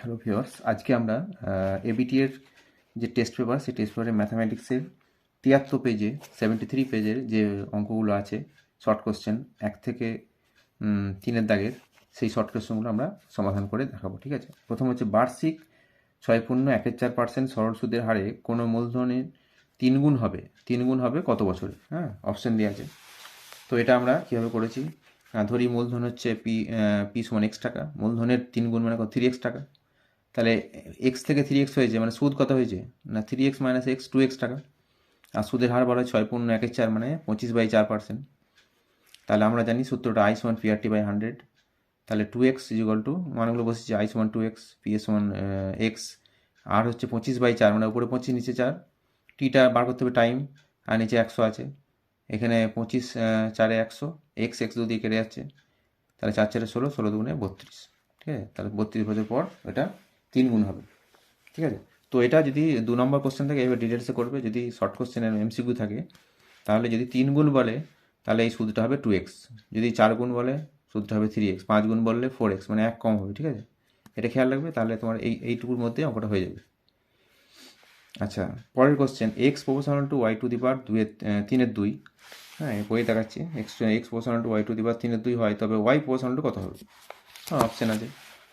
Hello viewers, আজকে আমরা ABT এর যে টেস্ট পেপার, সেই টেস্ট পেপারে ম্যাথামেটিক্সের 73 পেজে 73 পেজের যে অঙ্কগুলো আছে, শর্ট কোশ্চেন 1 থেকে 3-এর দাগের, সেই শর্ট কোশ্চেনগুলো আমরা সমাধান করে দেখাবো। ঠিক আছে, প্রথম হচ্ছে বার্ষিক 6.14% সরল সুদের হারে কোনো মূলধনের 3 গুণ হবে। 3 গুণ হবে কত বছরে? হ্যাঁ, অপশন দেওয়া আছে। তো এটা আমরা কীভাবে করেছি, ধরি মূলধন হচ্ছে পি সমান এক্স টাকা, মূলধনের 3 গুণ মানে 3x টাকা। তাহলে এক্স থেকে 3x হয়েছে, মানে সুদ কত হয়েছে না 3x মাইনাস এক্স 2x টাকা। আর সুদের হার বলা হয় 6.14 মানে 25/4%। তাহলে আমরা জানি সূত্রটা আই সমান PRT বাই 100। তাহলে 2x ইজিক্যাল টু, মানগুলো বসেছি, আই সমান 2x, পি এ সমান এক্স, আর হচ্ছে 25/4 মানে উপরে 25 নিচে 4, টিটা বার করতে হবে টাইম, আর নিচে 100 আছে। এখানে 25 4-এ 100, এক্স এক্স দুদিকে কেটে যাচ্ছে, তাহলে 4 4-এ 16, 16 দুগুণে 32। ঠিক আছে, তাহলে 32 বছর পর এটা 3 গুণ হবে। ঠিক আছে, তো এটা যদি 2 নম্বর কোশ্চেন থাকে এবার ডিটেলসে করবে, যদি শর্ট কোশ্চেনের এমসিকিউ থাকে তাহলে যদি 3 গুণ বলে তাহলে এই সুদটা হবে 2x, যদি 4 গুণ বলে সুদটা হবে 3x, 5 গুণ বললে 4x, মানে 1 কম হবে। ঠিক আছে, এটা খেয়াল রাখবে, তাহলে তোমার এইটুকুর মধ্যে অঙ্কটা হয়ে যাবে। আচ্ছা, পরের question, x proportional to y to the power 3-এর 2। হ্যাঁ, বইয়ে দেখাচ্ছি, x proportional to y to the power 3-এর 2 হয়, তবে ওয়াই প্রপোর্শনাল টু কত হবে? অপশান আছে।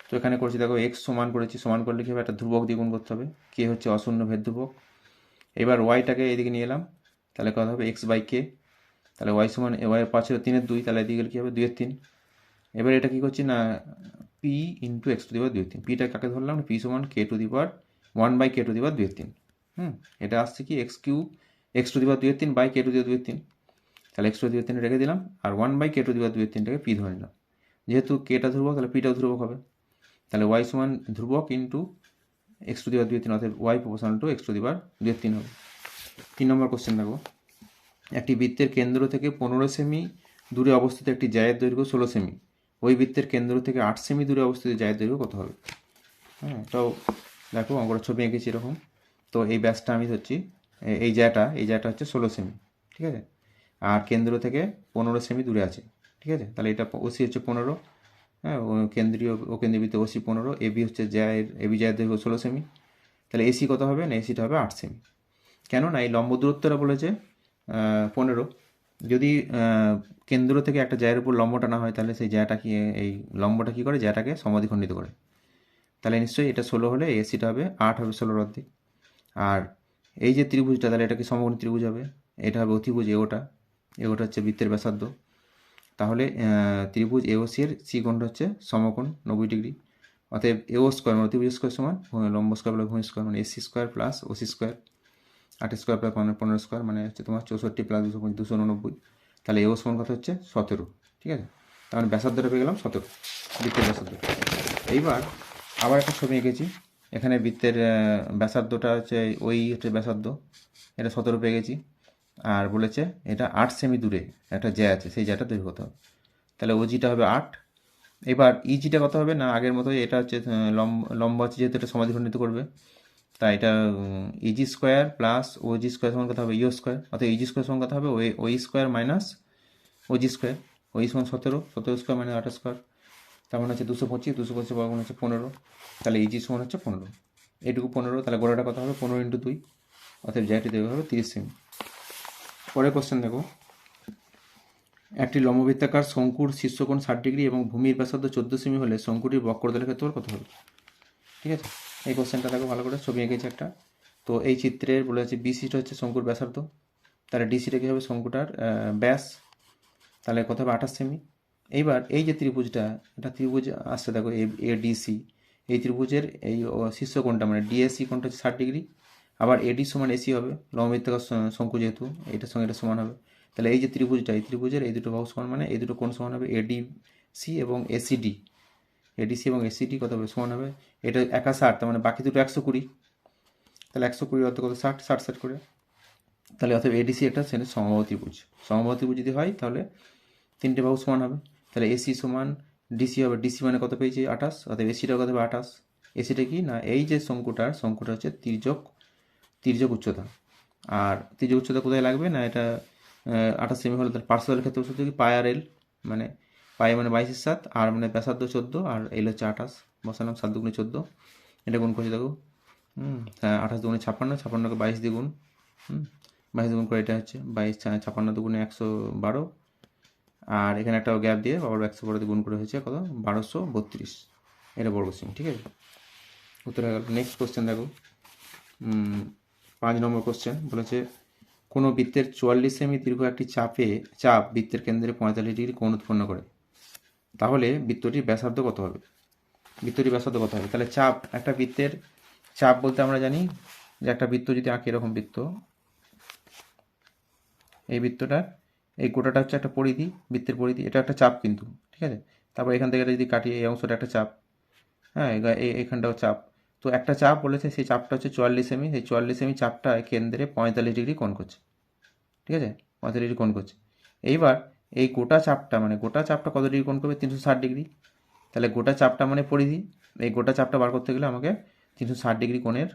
তো এখানে করছি, দেখো এক্স সমান করেছি, সমান করলে কী হবে, একটা ধ্রুবক দিয়ে গুণ করতে হবে, কে হচ্ছে অশূন্য ভেদ ধ্রুবক। এবার ওয়াইটাকে এদিকে নিয়ে এলাম, তাহলে কত হবে এক্স বাই কে। তাহলে ওয়াই সমান ওয়াই 5 ছিল 3-এর 2, তাহলে এদিকে গেলে কী হবে 2-এর 3। এবার এটা কী করছি না, p into x to the power 2-এর 3, পিটা কাকে ধরলাম, পি সমান কে to the power 1/k two the power 2-এর 3। এটা আসছে কি x cube, x to the power 2-এর 3 by k to the power 2-এর 3। তাহলে এক্স টু দি পাওয়ার 3 রেখে দিলাম, আর 1/k two the power 2-এর 3টাকে P ধরে নিলাম। যেহেতু কেটা ধ্রুবক তাহলে পিটাও ধ্রুবক হবে, তাহলে ওয়াই সমান ধ্রুবক into x to the power 2-এর 3, অর্থাৎ y proportional to x to the power 2-এর 3 হবে। 3 নম্বর কোশ্চেন দেখো, একটি বৃত্তের কেন্দ্র থেকে 15 সেমি দূরে অবস্থিত একটি জায়ের দৈর্ঘ্য 16 সেমি, ওই বৃত্তের কেন্দ্র থেকে 8 সেমি দূরে অবস্থিত জায়ের দৈর্ঘ্য কত হবে? হ্যাঁ, এটাও দেখো অঙ্কটা ছবি এঁকেছি এরকম। তো এই ব্যাসটা আমি ধরছি, এই জায়গাটা হচ্ছে 16 সেমি। ঠিক আছে, আর কেন্দ্র থেকে 15 সেমি দূরে আছে। ঠিক আছে, তাহলে এটা ওসি হচ্ছে 15, হ্যাঁ, কেন্দ্রীয় ও কেন্দ্রীবৃত্ত ওসি 15, এবি হচ্ছে এবি জায়ের দৈর্ঘ্য 16 সেমি। তাহলে এসি কত হবে না, এসিটা হবে 8 সেমি। কেন না এই লম্ব দূরত্বটা বলেছে 15, যদি কেন্দ্র থেকে একটা জায়ের উপর লম্বটা না হয় তাহলে সেই জায়গাটা কি, এই লম্বটা কী করে, জায়গাটাকে সমদ্বিখণ্ডিত করে। তাহলে নিশ্চয়ই এটা 16 হলে এসিটা হবে 8 হবে 16 অর্ধেক। আর এই যে ত্রিভুজটা, তাহলে এটা কি সমকোণী ত্রিভুজ হবে, এটা হবে অতিভুজ এওটা হচ্ছে বৃত্তের ব্যাসার্ধ। তাহলে ত্রিভুজ এওসি এর সি কোণটা হচ্ছে সমকোণ 90 ডিগ্রি। অতএব এও স্কোয়ার মানে অতিভুজ স্কোয়ার সমান লম্ব স্কোয়ার প্লাস ভূমি স্কোয়ার, মানে AC square plus OC square, 8 square plus 15 square মানে হচ্ছে তোমার 64 প্লাস 289। তাহলে এও সমান কত হচ্ছে 17। ঠিক আছে, তার মানে ব্যাসার্ধটা পেয়ে গেলাম 17, বৃত্তের ব্যাসার্ধ। এইবার আবার একটা ছবি এঁকেছি, এখানে বৃত্তের ব্যাসার্ধটা হচ্ছে ওই হচ্ছে ব্যাসার্ধ, এটা 17 পেয়ে গেছি। আর বলেছে এটা 8 সেমি দূরে একটা জ্যা আছে, সেই জ্যাটা তৈরি হতে হবে। তাহলে ওজিটা হবে 8। এবার ইজিটা কত হবে না, আগের মতোই এটা হচ্ছে লম্ব আছে, যেহেতু এটা সমাধিখণ্ডিত করবে, তাই এটা EG square plus OG square সমান কত হবে ইও স্কোয়ার, অর্থাৎ ইজি স্কোয়ার সমান কত হবে ওই স্কোয়ার মাইনাস ওজি স্কোয়ার। ওই সমান 17 স্কোয়ার মানে 8 স্কোয়ার, তার মানে হচ্ছে 225, 225 বর্গ হচ্ছে 15, তাহলে ইজি সমান হচ্ছে 15, এইটুকু 15, তাহলে গোড়াটা কত হবে 15 × 2, অর্থাৎ জায়গাটি দেবে হবে 30 সেমি। পরের কোশ্চেন দেখো, একটি লম্ববৃত্তাকার শঙ্কুর শীর্ষকোণ 60 ডিগ্রি এবং ভূমির ব্যাসার্ধ 14 সেমি হলে শঙ্কুটির বক্রতলের ক্ষেত্রফল কত হবে? ঠিক আছে, এই কোশ্চেনটা দেখো ভালো করে, ছবি এঁকেছে একটা। তো এই চিত্রের বলে আছে বিসিটা হচ্ছে শঙ্কুর ব্যাসার্ধ, তাহলে ডিসিটা কী হবে শঙ্কুটার ব্যাস, তাহলে কত হবে 28 সেমি। এইবার এই যে ত্রিভুজটা, এটা ত্রিভুজ আসছে দেখো এডিসি, এই ত্রিভুজের এই শীর্ষকোণটা মানে ডিএসি কোণটা হচ্ছে 60 ডিগ্রি, আবার এডি সমান এসি হবে, লম্ববৃত্তাকার শঙ্কু যেহেতু এটার সঙ্গে এটা সমান হবে। তাহলে এই যে ত্রিভুজটা, এই ত্রিভুজের এই দুটো বাহু সমান, মানে এই দুটো কোণ সমান হবে এডিসি এবং এসিডি। এডিসি এবং এসিডি কত হবে সমান হবে, এটা 61, তার মানে বাকি দুটো 120, তাহলে 120 অর্থ কত 60, 60 করে। তাহলে অর্থাৎ এডিসি একটা সেটা সমবাহু ত্রিভুজ, সমবাহু ত্রিভুজ যদি হয় তাহলে তিনটে বাহু সমান হবে। তাহলে এসি সমান ডিসি হবে, ডিসি মানে কত পেয়েছি 28, অর্থাৎ এসিটা কত হবে 28। এসিটা কি না, এই যে শঙ্কুটা হচ্ছে তির্যক উচ্চতা, আর তির্যক উচ্চতা কোথায় লাগবে না, এটা 28 সেমি হলে তার পার্শ্বতলের ক্ষেত্রে সূত্র কি পাই আর এল, মানে পাই মানে 22/7, আর মানে ব্যাসার্ধ 14, আর এল হচ্ছে 28। বসালাম, 7 দুগুণে 14, এটা গুণ করছি দেখো, 28 দুগুণে 56, 56কে 22 দিয়ে গুণ, 22 গুণ করে এটা হচ্ছে 22, 56 দুগুণে 112, আর এখানে একটা গ্যাপ দিয়ে আবার 112 দিয়ে গুণ করে হয়েছে কত, 1232, এটা বর্গসীমা। ঠিক আছে, উত্তর হয়ে গেল। নেক্সট কোশ্চেন দেখো, 5 নম্বর কোশ্চেন বলেছে কোনো বৃত্তের 44 সেমি দীর্ঘ একটি চাপ বৃত্তের কেন্দ্রে 45 ডিগ্রি কোণ উৎপন্ন করে, তাহলে বৃত্তটির ব্যাসার্ধ কত হবে? বৃত্তটির ব্যাসার্ধ কত হবে? তাহলে চাপ, একটা বৃত্তের চাপ বলতে আমরা জানি যে একটা বৃত্ত যদি আঁকি, এরকম বৃত্ত, এই বৃত্তটা, এই গোটাটা হচ্ছে একটা পরিধি, বৃত্তের পরিধি, এটা একটা চাপ কিন্তু। ঠিক আছে, তারপর এখান থেকে যদি কাটি, এই অংশটা একটা চাপ, হ্যাঁ, এইখানটাও চাপ। তো একটা চাপ বলেছে, সেই চাপটা হচ্ছে 44 সেমি, সেই 44 সেমি চাপটা কেন্দ্রে 45 ডিগ্রি কোণ করছে। ঠিক আছে, 45 ডিগ্রি কোণ করছে। এইবার এই গোটা চাপটা, মানে গোটা চাপটা কত ডিগ্রি কোণ করবে? 360 ডিগ্রি। তাহলে গোটা চাপটা মানে পরিধি, এই গোটা চাপটা বার করতে গেলে আমাকে 360 ডিগ্রি কোণের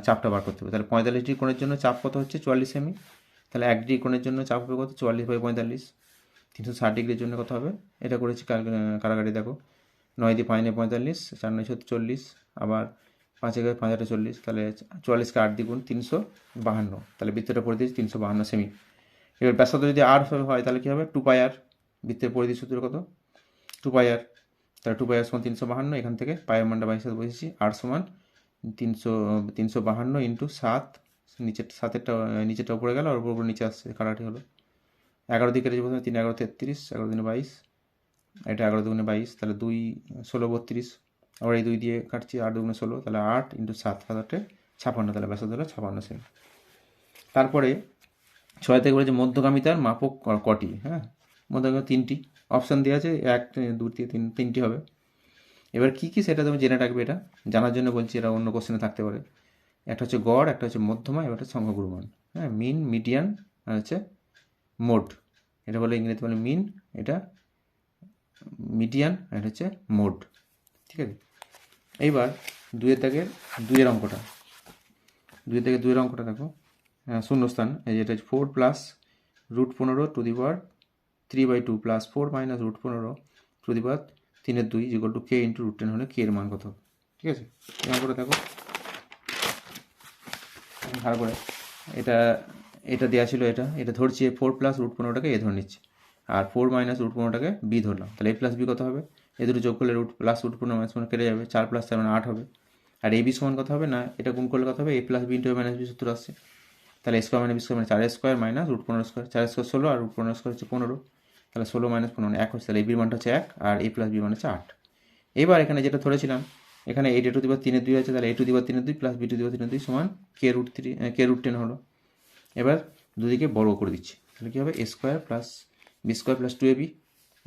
চাপটা বার করতে হবে। তাহলে 45 ডিগ্রি কোণের জন্য চাপ কত হচ্ছে? 44 সেমি। তাহলে 1 ডিগ্রি কোণের জন্য চাপ হবে কত? 44/45। 360 ডিগ্রির জন্য কত হবে? এটা করেছি কারাগারি, দেখো, 9 দিয়ে 5 45, 4 9 40, আবার 5 এগারো 5 8 40, তাহলে 44কে 8 দ্বিগুণ 352, তাহলে বৃত্তটা পরিধি 352 সেমি। এবার ব্যাসার্ধ যদি আর হয় তাহলে কী হবে? 2πr, বৃত্তের পরিধি সূত্র কত? 2πr, তাহলে 2πr সমান 352, এখান থেকে পায়ের মানটা 22 বসেছি, আর সমান 352 ইন্টু 7, নিচের 7-এরটা নিচেরটা উপরে গেল, আর উপর নিচে আসছে, কাটাটি হলো 11 দিকে কেটেছি প্রথমে, 3 11 33, 11 দিনে 22, এটা 11 দুগুণে 22, তাহলে 2 16 32, আবার এই 2 দিয়ে কাটছি, 8 দুগুণে 16, তাহলে 8 ইন্টু 7, 7 56, তাহলে ব্যাসার্ধ হলো 56 সেমি। তারপরে 6 থেকে বলেছে মধ্যগামিতার মাপক কটি? হ্যাঁ, মধ্যগামিতা 3টি, অপশান দেওয়া আছে 1 2 3, 3টি হবে। এবার কী কী সেটা তুমি জেনে রাখবে, এটা জানার জন্য বলছি, এটা অন্য কোশ্চেনে থাকতে পারে। একটা হচ্ছে গড়, একটা হচ্ছে মধ্যমা, এবার হচ্ছে সংখ্যাগুরুমান। হ্যাঁ, মিন, মিডিয়ান, আর হচ্ছে মোড। এটা বলে ইংরেজিতে বলে মিন, এটা মিডিয়ান, আর এটা হচ্ছে মোড। ঠিক আছে, এইবার 2-এর দাগের 2-এর অঙ্কটা, 2-এর দাগের 2-এর অঙ্কটা দেখো, শূন্যস্থান, এই যেটা 4 plus √15 two the power 3/2 plus 4 minus √15 two the power 3/2 equal to K into √10 হলে কে এর মান কত? ঠিক আছে, এই অঙ্কটা দেখো ভালো করে। এটা দেওয়া ছিল, এটা ধরছি 4 প্লাস √15টাকে এ ধরে নিচ্ছি, আর 4 মাইনাস √15টাকে বি ধরলাম। তাহলে এ প্লাস বি কত হবে? এ দুটো যোগ করলে প্লাস √15 মাইনাস কেটে যাবে, 4 প্লাস 4 মানে 8 হবে। আর এ বি সমান কত হবে? না, এটা গুণ করলে কত হবে? এ প্লাস বি ইন্টু এ মাইনাস বি সূত্র আসছে। তাহলে এ স্কোয়ার মানে বি স্কোয়ার মানে 4 স্কোয়ার মাইনাস √15 স্কোয়ার, 4 স্কোয়ার 16, আর √15 স্কোয়ার হচ্ছে 15, তাহলে 16 মাইনাস 15 মানে 1 হচ্ছে। তাহলে এ বির মানটা হচ্ছে 1, আর এ প্লাস বি মানে হচ্ছে 8। এবার এখানে যেটা ধরেছিলাম, এখানে এ টু দি পাওয়ার 3/2 আছে, তাহলে a to the power 3/2 plus b to the power 3/2 সমান কে√10 হলো। এবার দুদিকে বর্গ করে দিচ্ছি, তাহলে কী হবে? A square plus b square plus 2ab,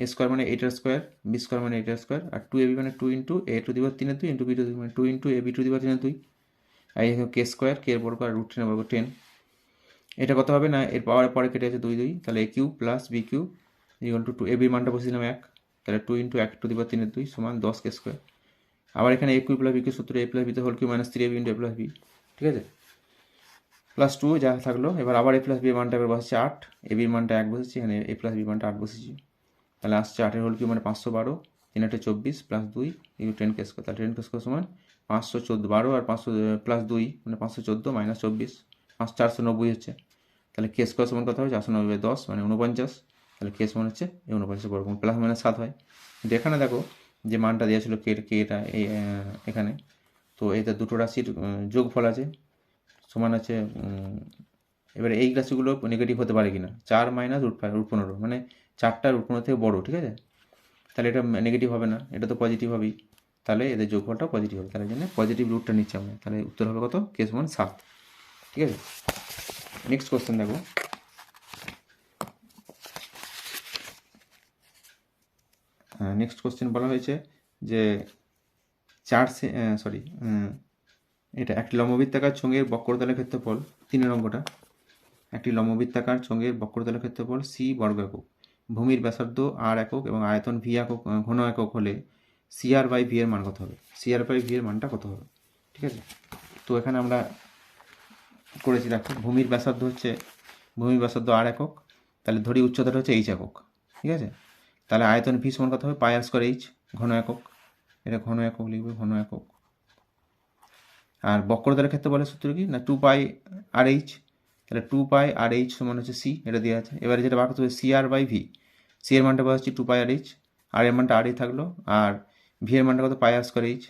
a square মানে 8 স্কোয়ার, বি স্কোয়ার মানে 8 স্কোয়ার, আর 2ab মানে 2 into a to the power 3/2 into b to the মানে 2 into a b to the power 3/2, আর এই কে স্কোয়ার, কে বর্গ আর √10 বর্গ 10। এটা কত হবে? না, এর পাওয়ার পরে কেটে আছে 2 2, তাহলে a cube plus b cube equal to 2, a বির মানটা বসেছিলাম 1, তাহলে 2 ইন্টু 1 টু দি পাওয়ার 3/2 সমান 10 কে স্কোয়ার। আবার এখানে a cube plus b cube সূত্র, এ প্লাস বিতে whole cube minus 3ab into a plus b. ঠিক আছে, প্লাস 2 যা থাকলো, এবার আবার এ প্লাস বি মানটা এবার বসেছে 8, এ বির মানটা 1 বসেছি, এখানে এ প্লাস বি মানটা 8 বসেছি, তাহলে আসছে 8 হোল কিউ মানে 512, 3 8 24 প্লাস 2 10 কে স্কোয়ার, তাহলে 10 কে স্কোয়ার সমান 514, 12 আর 500 প্লাস 2 মানে 514 মাইনাস 24, 490 হচ্ছে। তাহলে কে স্কোয়ার সমান কত হবে? 490/10 মানে 49, তাহলে কে সমান হচ্ছে 49 বর্গমূল, প্লাস মাইনাস 7 হয়। কিন্তু এখানে দেখো যে মানটা দেওয়া ছিল কেটা এখানে, তো এতে দুটো রাশির যোগফল আছে, সমান আছে, এবারে এই রাশিগুলো নেগেটিভ হতে পারে কিনা, 4 মাইনাস √15 মানে 4টা √15 থেকে বড়ো। ঠিক আছে, তাহলে এটা নেগেটিভ হবে না, এটা তো পজিটিভ হবেই, তাহলে এদের যোগফলটা পজিটিভ হবে, তাহলে জন্য পজিটিভ রুটটা নিচ্ছি আমরা, তাহলে উত্তর হবে কত? কে সমান 7। ঠিক আছে, নেক্সট কোশ্চেন দেখো, নেক্সট কোশ্চেন বলা হয়েছে যে এটা একটি লম্ববৃত্তাকার চোঙের বক্রতলের ক্ষেত্রফল, 3 অঙ্কটা, একটি লম্ববৃত্তাকার চোঙের বক্রতলের ক্ষেত্রফল সি বর্গ একক, ভূমির ব্যাসার্ধ আর একক এবং আয়তন ভি একক ঘন একক হলে সিআর বাই ভি এর মান কত হবে? সিআর বাই ভি এর মানটা কত হবে? ঠিক আছে, তো এখানে আমরা করেছি, দেখো ভূমির ব্যাসার্ধ আর একক, তাহলে ধরি উচ্চতাটা হচ্ছে এইচ একক। ঠিক আছে, তাহলে আয়তন ভি সমান কত হবে? πr² এইচ ঘন একক, এটা ঘন একক লিখবে, ঘন একক। আর বক্রতার ক্ষেত্রে বলে সূত্র কি না, 2 পাই আর এইচ। তাহলে 2 পাই আর এইচ সমান হচ্ছে সি, এটা দেওয়া আছে। এবারে যেটা বার করতে হবে সি আর বাই ভি। সি এর মানটা বলা হচ্ছে 2 পাই আর এইচ, আর এর মানটা আর থাকলো, আর ভি এর মানটা কত, পাই আর স্কোয়ার এইচ।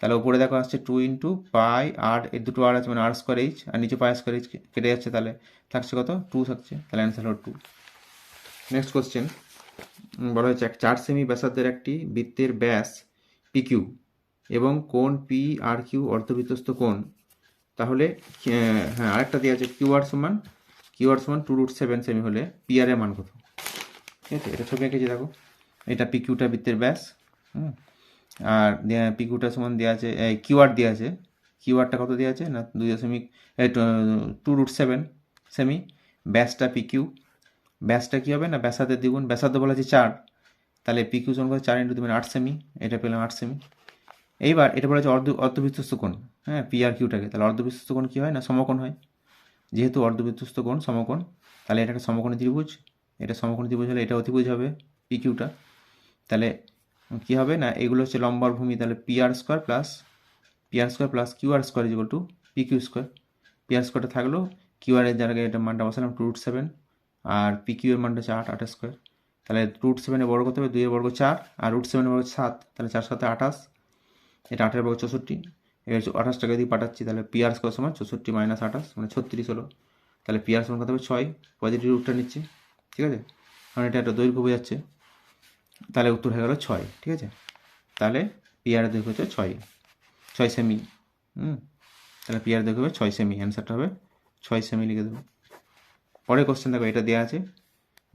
তাহলে উপরে দেখো আসছে 2 × পাই আর, এর দুটো আর আছে মানে আর স্কোয়ার এইচ, আর নিচে পাই আর স্কোয়ার এইচ কেটে যাচ্ছে, তাহলে থাকছে কত, 2 থাকছে। তাহলে অ্যান্সার হলো 2। নেক্সট কোশ্চেন বলা হয়েছে 4 সেমি ব্যাসার্ধের একটি বৃত্তের ব্যাস পিকিউ এবং কোণ পি আর কিউ অর্ধবৃত্তস্থ কোণ। তাহলে হ্যাঁ আরেকটা দেওয়া আছে কিউ আর সমান 2√7 সেমি হলে পি আর এর মান কত। ঠিক আছে, এটা ছবি এঁকেছি দেখো, এটা পিকিউটা বৃত্তের ব্যাস, আর পিকিউটা সমান দেওয়া আছে, কিউআর দেওয়া আছে, কিউআরটা কত দেওয়া আছে না 2.7 সেমি। ব্যাসটা পিকিউ, ব্যাসটা কী হবে না ব্যাসার্ধের দ্বিগুণ, ব্যাসার্ধ বলা আছে 4, তাহলে পিকিউ সমান করে 4 × 2 মানে 8 সেমি, এটা পেলাম 8 সেমি। এইবার এটা বলা আছে অর্ধবৃত্তস্থ কোণ, হ্যাঁ পি আর কিউটাকে, তাহলে অর্ধবৃত্তস্থ কোণ কী হয় না সমকোণ হয়। যেহেতু অর্ধবৃত্তস্থ কোণ সমকোণ, তাহলে এটা একটা সমকোণী ত্রিভুজ, এটা সমকোণী ত্রিভুজ হলে এটা অতিভুজ হবে পিকিউটা। তাহলে কী হবে না এগুলো হচ্ছে লম্ব আর ভূমি, তাহলে p r square plus q r square is equal to p q square. P r স্কোয়ারটা থাকলো, কিউ আর এর জায়গায় এটা মানটা বসালাম 2√7, আর পি কিউ এর মানটা হচ্ছে 8 স্কোয়ার। তাহলে √7 বর্গ করতে হবে, 2 এর বর্গ 4, আর √7 বর্গ 7, তাহলে 4 7 28, এটা 8 বর্গ 64। এবার 28টাকে দিয়ে পাঠাচ্ছি, তাহলে পি আর স্কোয়ার সমান 64 - 28 মানে 36 হলো। তাহলে পি আর সমান কত হবে 6, পজিটিভ রুটটা নিচ্ছি, ঠিক আছে, কারণ এটা একটা দৈর্ঘ্য বোঝাচ্ছে। তাহলে উত্তর হয়ে গেল 6, ঠিক আছে। তাহলে পি আর দৈর্ঘ্য হচ্ছে 6 সেমি। তাহলে পি আর দৈর্ঘ্য হবে 6 সেমি, অ্যান্সারটা হবে 6 সেমি লিখে দেবো। পরের কোশ্চেন দেখো, এটা দেওয়া আছে,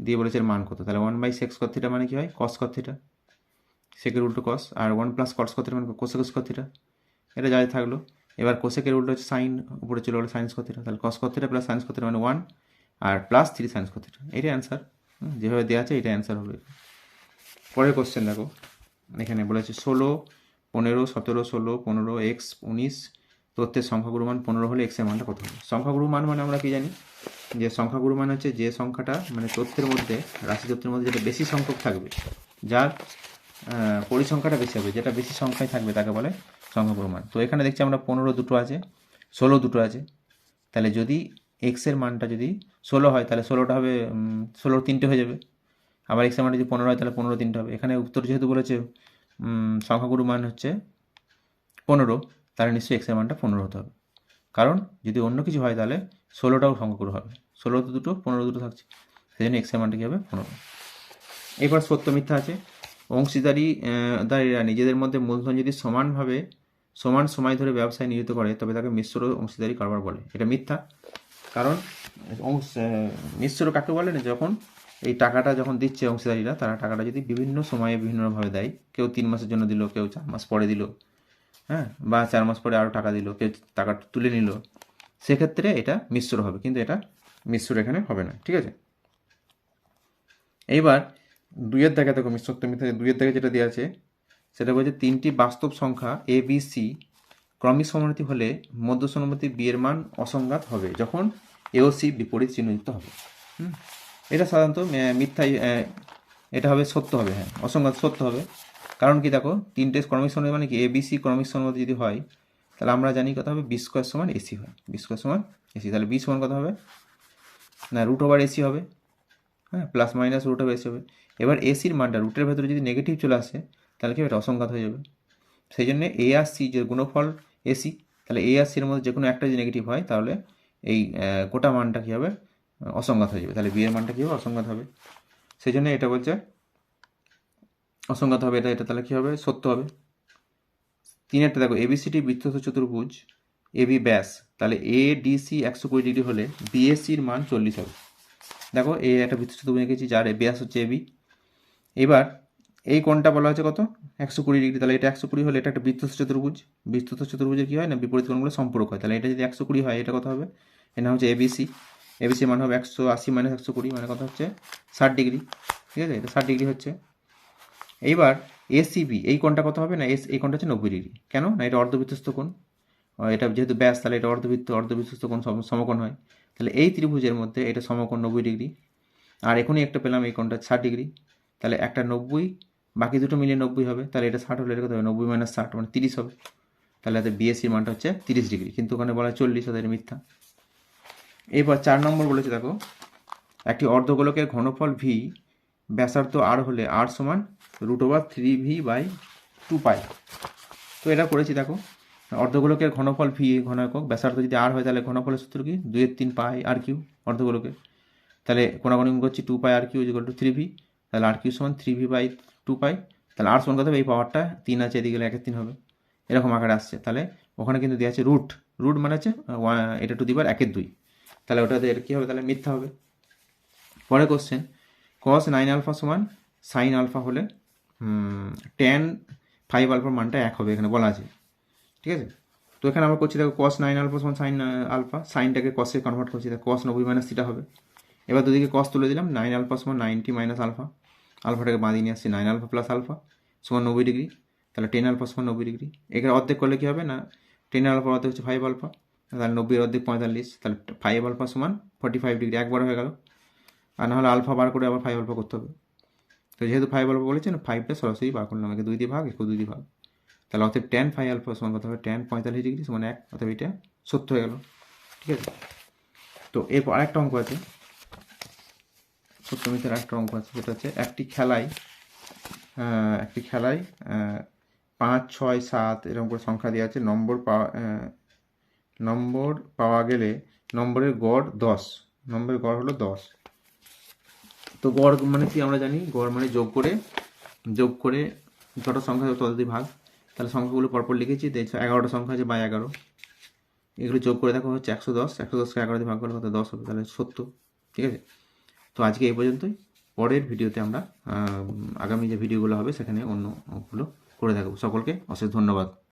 দিয়ে বলেছে এর মান কত। তাহলে 1/sec cos θ মানে কি হয়, cos cos θ, সেকের উল্টো cos, আর 1 + cos cos θ মানে cosec cos θ, এটা যাই থাকলো। এবার কোসেকের উল্টো হচ্ছে সাইন, উপরে চলে গেলো sin cos θ, তাহলে cos cos θ plus sin cos θ মানে 1, আর প্লাস 3 sin cos θ, এটাই অ্যান্সার। যেভাবে দেওয়া আছে এটা অ্যান্সার হবে। পরের কোশ্চেন দেখো, এখানে বলেছে 16, 15, 17, 16, 15, x 19 তথ্যের সংখ্যাগুরু মান 15 হলে x এর মানটা কত হবে। সংখ্যাগুরু মান মানে আমরা কি জানি যে সংখ্যাগুরু মান হচ্ছে যে সংখ্যাটা মানে তথ্যের মধ্যে, রাশি তথ্যের মধ্যে যেটা বেশি সংখ্যক থাকবে, যার পরিসংখ্যাটা বেশি হবে, যেটা বেশি সংখ্যায় থাকবে তাকে বলে সংখ্যাগুরু মান। তো এখানে দেখছি আমরা 15 দুটো আছে, 16 দুটো আছে, তাহলে যদি x এর মানটা যদি 16 হয় তাহলে 16টা হবে 16 3টে হয়ে যাবে, আবার x এর মান যদি 15 হয় তাহলে 15 3টে হবে। এখানে উত্তর যেহেতু বলেছে সংখ্যাগুরু মান হচ্ছে 15, তাহলে নিশ্চয়ই x এর মানটা 15 হতে হবে, কারণ যদি অন্য কিছু হয় তাহলে 16টাও সংখ্যাগুরু হবে, 16 তো দুটো 15 দুটো থাকছে, সেই জন্য x এর মানটা কী হবে 15। এরপর সত্য মিথ্যা আছে, অংশীদারীরা নিজেদের মধ্যে মূলধন যদি সমান সময় ধরে ব্যবসায় নিয়োজিত করে তবে তাকে মিশ্র অংশীদারি কারবার বলে। এটা মিথ্যা, কারণ মিশ্র কাকে বলে না, যখন এই টাকাটা যখন দিচ্ছে অংশীদারীরা, তারা টাকাটা যদি বিভিন্ন সময়ে বিভিন্নভাবে দেয়, কেউ 3 মাসের জন্য দিল, কেউ 4 মাস পরে দিল, হ্যাঁ, বা 4 মাস পরে আরও টাকা দিল, কেউ টাকা তুলে নিল, সেক্ষেত্রে এটা মিশ্র হবে, কিন্তু এটা মিশ্র এখানে হবে না, ঠিক আছে। এইবার 2-এর দাগে দেখো, সত্য মিথ্যা 2-এর দাগে যেটা দেওয়া আছে সেটা বলছে 3টি বাস্তব সংখ্যা এ বি সি ক্রমিক সমানুপাতি হলে মধ্য সমানুপাতি বি এর মান অসংঘাত হবে যখন এ ও সি বিপরীত চিহ্নযুক্ত হবে। এটা সাধারণত মিথ্যাই, এটা হবে সত্য হবে, হ্যাঁ অসংঘাত সত্য হবে। কারণ কি দেখো, 3টে ক্রমিক সমানুপাতি মানে কি এ বি সি ক্রমিক সমানুপাতি যদি হয় তাহলে আমরা জানি কত হবে, বি স্কোয়ার সমান এসি হয়, বি স্কোয়ার সমান এসি, তাহলে বি সমান কত হবে না √/এসি হবে, হ্যাঁ প্লাস মাইনাস √/এসি হবে। এবার এসির মানটা রুটের ভেতরে যদি নেগেটিভ চলে আসে তাহলে কি এটা অসংঘাত হয়ে যাবে। সেই জন্য এ আর সি যে গুণফল এসি, তাহলে এ আর সির মধ্যে যে কোনো একটা যদি নেগেটিভ হয় তাহলে এই গোটা মানটা কী হবে অসংঘাত হয়ে যাবে, তাহলে বি এর মানটা কী হবে অসংঘাত হবে। সেই জন্য এটা বলছে অসংঘাত হবে, এটা তাহলে কী হবে সত্য হবে। 3-এরটা দেখো, এবিসিটি বৃত্তস্থ চতুর্ভুজ এবি ব্যাস, তাহলে এ ডিসি 120 ডিগ্রি হলে বিএসির মান 40 হবে। দেখো এই একটা বৃত্তস্থ চতুর্ভুজ এঁকেছি যার ব্যাস হচ্ছে এবি। এবার এই কোণটা বলা হচ্ছে কত 120 ডিগ্রি, তাহলে এটা 120 হলে এটা একটা বৃত্তস্থ চতুর্ভুজ, বৃত্তস্থ চতুর্ভুজের কী হয় না বিপরীত কোণগুলো সম্পর্ক হয়, তাহলে এটা যদি 120 হয় এটা কত হবে, এর নাম হচ্ছে এবিসি, এবিসি মান হবে 180 - 120 মানে কত হচ্ছে 60 ডিগ্রি, ঠিক আছে, এটা 60 ডিগ্রি হচ্ছে। এইবার এসিবি এই কোণটা কত হবে না, এই কোণটা হচ্ছে 90 ডিগ্রি, কেন না এটা অর্ধবৃত্তস্থ কোণ, এটা যেহেতু ব্যাস তাহলে এটা অর্ধবৃত্তস্থ কোণ সমকোণ হয়, তাহলে এই ত্রিভুজের মধ্যে এটা সমকোণ 90 ডিগ্রি, আর এখনই একটা পেলাম এই কোণটা 60 ডিগ্রি, তাহলে একটা 90 বাকি দুটো মিলিয়ে 90 হবে, তাহলে এটা 60 হলে এটা কত হবে, 90 - 60 মানে 30 হবে। তাহলে এতে বিএসসির মানটা হচ্ছে 30 ডিগ্রি, কিন্তু ওখানে বলা হয় 40, ওদের মিথ্যা। এরপর 4 নম্বর বলেছে দেখো, একটি অর্ধগোলকের ঘনফল ভি ব্যাসার্ধ আর হলে আর সমান √3v/2π। তো এটা করেছি দেখো, অর্ধগোলকের ঘনফল ভি ঘনাকক, ব্যাসার্ধ যদি আর হয় তাহলে ঘনফলের সূত্র কি, 2/3 পাই আর কিউ অর্ধগোলকের। তাহলে কোনাকুনি করছি 2π আর কিউ ইকুয়াল টু 3v, তাহলে আর কিউ সমান 3v/2π। তাহলে আর সমান কত হবে, এই পাওয়ারটা 3 আছে, এদিকে 1/3 হবে, এরকম আকারে আসছে। তাহলে ওখানে কিন্তু দেওয়া আছে রুট, রুট মানে হচ্ছে এটা টু দি পাওয়ার 1/2, তাহলে ওটাতে কী হবে, তাহলে মিথ্যা হবে। পরে কোশ্চেন, cos 9α সমান সাইন আলফা হলে tan 5α মানটা 1 হবে, এখানে বলা আছে, ঠিক আছে। তো এখানে আমরা করছি দেখো, cos 9α সমান সাইন আলফা, সাইনটাকে কসে কনভার্ট করছি, দেখো cos 90 - θ হবে। এবার দুদিকে cos তুলে দিলাম, 9α সমান 90 - আলফা, আলফাটাকে বাঁধিয়ে নিয়ে আসছি, 9α + আলফা সমান 90 ডিগ্রি, তাহলে 10α সমান 90 ডিগ্রি। এখানে অর্ধেক করলে কী হবে না, 10α অর্ধেক হচ্ছে 5α, তাহলে 90 অর্ধেক 45, তাহলে 5α সমান 45 ডিগ্রি, একবার হয়ে গেল। আর না হলে আলফা বার করে আবার 5α করতে হবে। তো যেহেতু 5α বলেছে না, 5টা সরাসরি বার করলাম, একে 2 দিয়ে ভাগ, একে 2 দিয়ে ভাগ, তাহলে অতএব tan 5α সমান কত হবে, tan 45 ডিগ্রি সমান 1, অতএব এটা সত্য হয়ে গেল, ঠিক আছে। তো এরপর আরেকটা অঙ্ক আছে, সত্যমিতের আরেকটা অঙ্ক আছে, যেটা হচ্ছে একটি খেলায় 5, 6, 7 এরকম করে সংখ্যা দেওয়া আছে, নম্বর পাওয়া গেলে নম্বরের গড় 10, নম্বরের গড় হলো 10। তো গড় মানে কি আমরা জানি, গড় মানে যোগ করে যত সংখ্যা তত দিয়ে ভাগ। তাহলে সংখ্যাগুলো পরপর লিখেছি, 11টা সংখ্যা আছে বা 11, এগুলো যোগ করে দেখো হচ্ছে 110, 110কে 11 দিয়ে ভাগ করলে কত, 10 হবে, তাহলে 70, ঠিক আছে। তো আজকে এই পর্যন্তই, পরের ভিডিওতে আমরা আগামী যে ভিডিওগুলো হবে সেখানে অন্য অঙ্কগুলো করে দেখাবো। সকলকে অশেষ ধন্যবাদ।